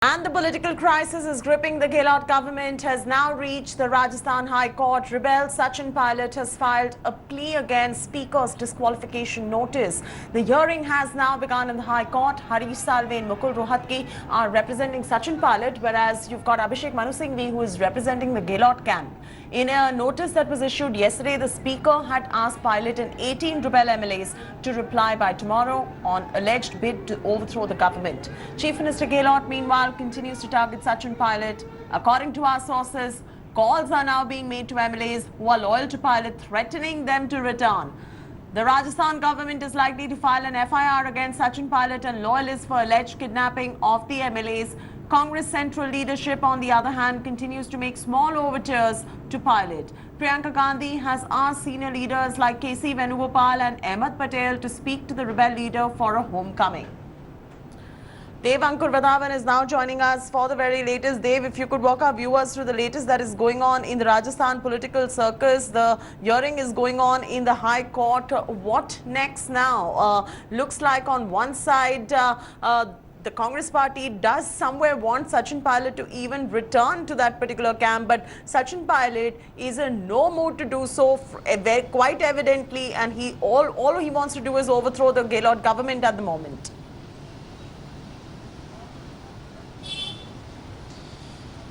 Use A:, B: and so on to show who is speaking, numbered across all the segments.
A: And the political crisis is gripping the Gehlot government has now reached the Rajasthan High Court. Rebel Sachin Pilot has filed a plea against Speaker's disqualification notice. The hearing has now begun in the High Court. Harish Salve and Mukul Rohatgi are representing Sachin Pilot, whereas you've got Abhishek Manu Singhvi, who is representing the Gehlot camp. In a notice that was issued yesterday, the Speaker had asked Pilot and 18 Rebel MLAs to reply by tomorrow on alleged bid to overthrow the government. Chief Minister Gehlot, meanwhile, continues to target Sachin Pilot. According to our sources, calls are now being made to MLAs who are loyal to Pilot, threatening them to return. The Rajasthan government is likely to file an FIR against Sachin Pilot and loyalists for alleged kidnapping of the MLAs. Congress central leadership, on the other hand, continues to make small overtures to Pilot. Priyanka Gandhi has asked senior leaders like KC Venugopal and Ahmed Patel to speak to the rebel leader for a homecoming. Dev Ankur Vadhavan is now joining us for the very latest. Dev, if you could walk our viewers through the latest that is going on in the Rajasthan political circus. The hearing is going on in the High Court. What next now? Looks like on one side, the Congress party does somewhere want Sachin Pilot to even return to that particular camp, but Sachin Pilot is in no mood to do so, quite evidently, and all he wants to do is overthrow the Gehlot government at the moment.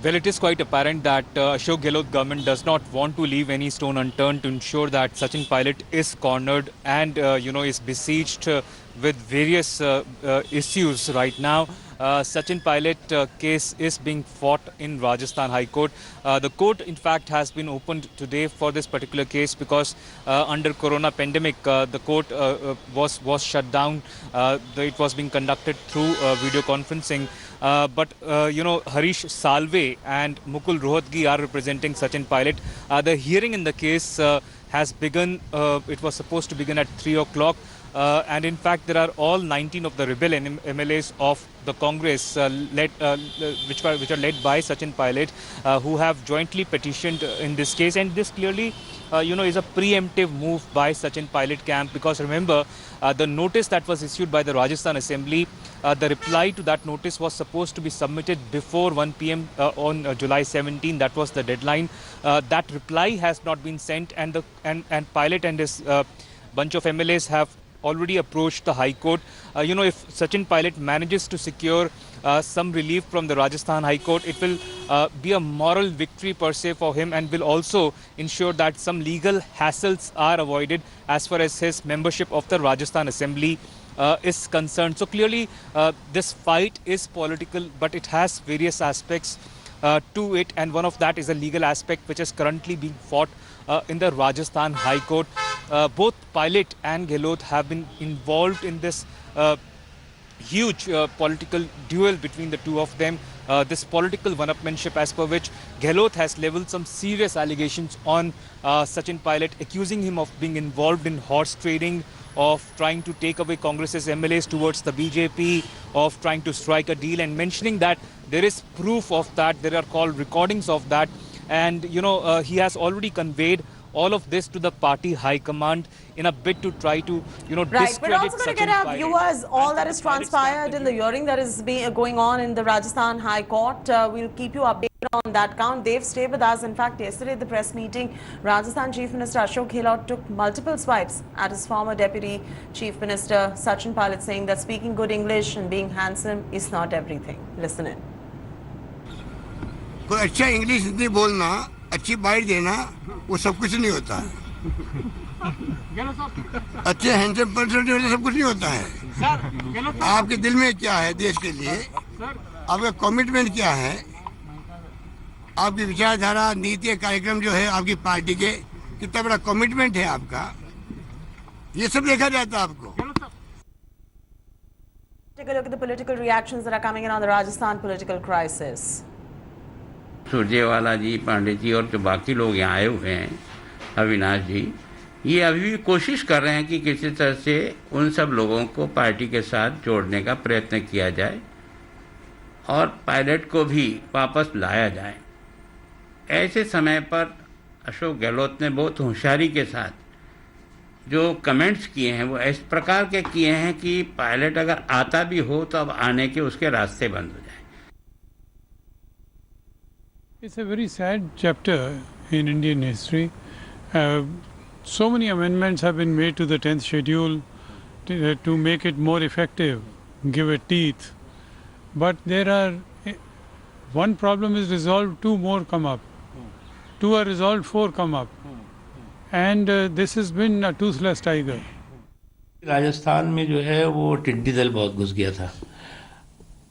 B: Well, it is quite apparent that Ashok Gehlot government does not want to leave any stone unturned to ensure that Sachin Pilot is cornered and is besieged with various issues right now. Sachin Pilot case is being fought in Rajasthan High Court. The court, in fact, has been opened today for this particular case because under Corona pandemic, the court was shut down. It was being conducted through video conferencing. But Harish Salve and Mukul Rohatgi are representing Sachin Pilot. The hearing in the case has begun. It was supposed to begin at 3 o'clock. And in fact, there are all 19 of the rebel MLAs of the Congress which are led by Sachin Pilot, who have jointly petitioned in this case. And this clearly is a preemptive move by Sachin Pilot camp, because remember, the notice that was issued by the Rajasthan Assembly, the reply to that notice was supposed to be submitted before 1 p.m. On July 17. That was the deadline. That reply has not been sent, and Pilot and his bunch of MLAs have already approached the High Court. If Sachin Pilot manages to secure some relief from the Rajasthan High Court, it will be a moral victory per se for him, and will also ensure that some legal hassles are avoided as far as his membership of the Rajasthan Assembly is concerned. So clearly this fight is political, but it has various aspects to it, and one of that is a legal aspect which is currently being fought in the Rajasthan High Court. Both Pilot and Gehlot have been involved in this huge political duel between the two of them. This political one-upmanship, as per which Gehlot has leveled some serious allegations on Sachin Pilot, accusing him of being involved in horse trading, of trying to take away Congress's MLAs towards the BJP, of trying to strike a deal, and mentioning that there is proof of that. There are called recordings of that. And, he has already conveyed all of this to the party high command in a bid to try to,
A: Right, we're also going to get our viewers all that is transpired in the hearing that is going on in the Rajasthan High Court. We'll keep you updated on that count. Dave, stay with us. In fact, yesterday at the press meeting, Rajasthan Chief Minister Ashok Gehlot took multiple swipes at his former Deputy Chief Minister Sachin Pilot, saying that speaking good English and being handsome is not everything. Listen in.
C: कोई अच्छा English Hindi बोलना, अच्छी bite देना, वो सब कुछ नहीं होता। अच्छे हैंडसम पर्सनालिटी होने सब कुछ नहीं होता है। आपके दिल में क्या है देश के लिए, आपका कमिटमेंट क्या है, आपकी विचारधारा, नीति, कार्यक्रम जो है आपकी पार्टी के, कितना बड़ा कमिटमेंट है आपका, ये सब देखा जाता है आपको।
A: Take a look at the political reactions that are coming in on the Rajasthan political crisis.
D: Surjewala जी, पांडे जी और जो बाकी लोग यहाँ आए हुए हैं, अविनाश जी, ये अभी भी कोशिश कर रहे हैं कि किसी तरह से उन सब लोगों को पार्टी के साथ जोड़ने का प्रयत्न किया जाए और पायलट को भी वापस लाया जाए। ऐसे समय पर अशोक गहलोत ने बहुत होशियारी के साथ जो कमेंट्स किए हैं वो इस प्रकार के किए हैं कि पायलट अगर आता भी हो तो अब आने के उसके रास्ते बंद हो जाए।
E: It's a very sad chapter in Indian history. So many amendments have been made to the 10th schedule to make it more effective, give it teeth. But there are, one problem is resolved, two more come up. Two are resolved, four come up. And this has been a toothless tiger.
F: Rajasthan में जो है वो टिड्डी दल बहुत घुस गया था।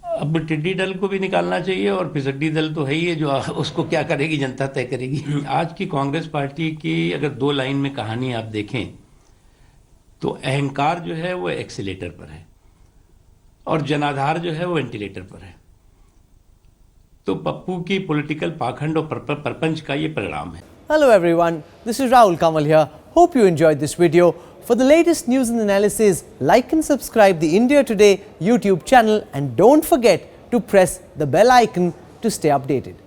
F: अब टिड्डी दल को भी निकालना चाहिए और फिसड्डी दल तो है ही है, जो उसको क्या करेगी जनता तय करेगी। आज की कांग्रेस पार्टी की अगर दो लाइन में कहानी आप देखें तो अहंकार जो है वो एक्सीलेटर पर है और जनाधार जो है वो वेंटिलेटर पर है। तो पप्पू की पॉलिटिकल पाखंड और परपंच का ये परिणाम है।
G: Hello everyone, this is Rahul Kamal here. Hope you enjoyed this video. For the latest news and analysis, like and subscribe the India Today YouTube channel and don't forget to press the bell icon to stay updated.